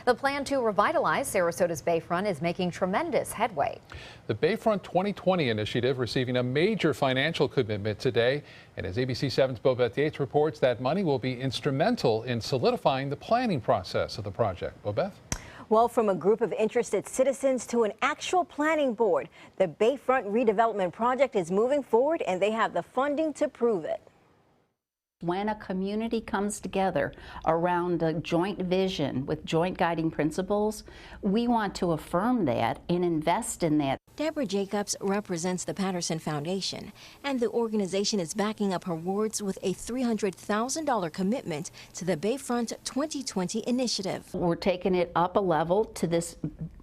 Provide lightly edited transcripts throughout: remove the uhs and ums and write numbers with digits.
The plan to revitalize Sarasota's Bayfront is making tremendous headway. The Bayfront 2020 initiative receiving a major financial commitment today. And as ABC 7's Bobeth Yates reports, that money will be instrumental in solidifying the planning process of the project. Bobeth? Well, from a group of interested citizens to an actual planning board, the Bayfront redevelopment project is moving forward and they have the funding to prove it. When a community comes together around a joint vision with joint guiding principles, we want to affirm that and invest in that. Deborah Jacobs represents the Patterson Foundation, and the organization is backing up her words with a $300,000 commitment to the Bayfront 2020 initiative. We're taking it up a level to this,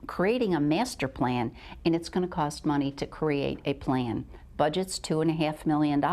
creating a master plan, and it's going to cost money to create a plan. Budget's $2.5 million.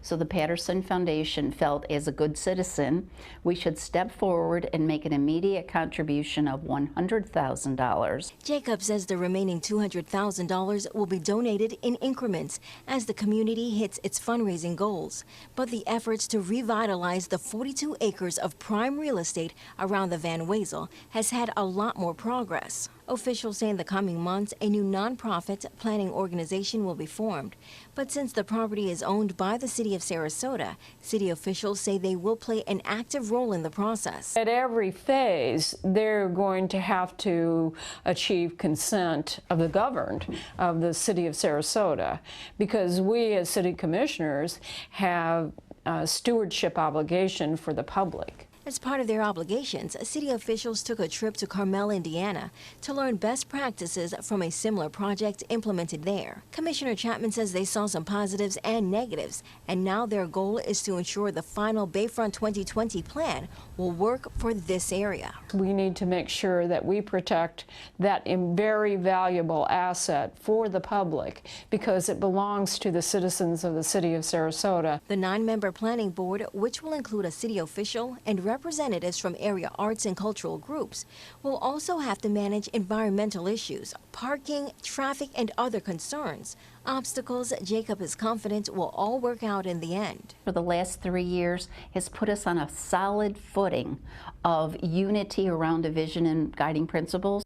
So the Patterson Foundation felt, as a good citizen, we should step forward and make an immediate contribution of $100,000. Jacob says the remaining $200,000 will be donated in increments as the community hits its fundraising goals. But the efforts to revitalize the 42 acres of prime real estate around the Van Wezel has had a lot more progress. Officials say in the coming months, a new nonprofit planning organization will be formed. But since the property is owned by the city of Sarasota, city officials say they will play an active role in the process. At every phase, they're going to have to achieve consent of the governed of the city of Sarasota, because we as city commissioners have a stewardship obligation for the public. As part of their obligations, city officials took a trip to Carmel, Indiana, to learn best practices from a similar project implemented there. Commissioner Chapman says they saw some positives and negatives, and now their goal is to ensure the final Bayfront 2020 plan will work for this area. We need to make sure that we protect that very valuable asset for the public, because it belongs to the citizens of the city of Sarasota. The 9-member planning board, which will include a city official and representatives from area arts and cultural groups, will also have to manage environmental issues, parking, traffic, and other concerns. Obstacles Jacob is confident will all work out in the end. For the last 3 years has put us on a solid footing of unity around a vision and guiding principles.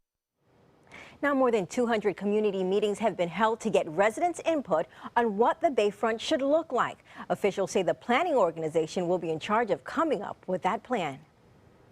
Now, more than 200 community meetings have been held to get residents' input on what the Bayfront should look like. Officials say the planning organization will be in charge of coming up with that plan.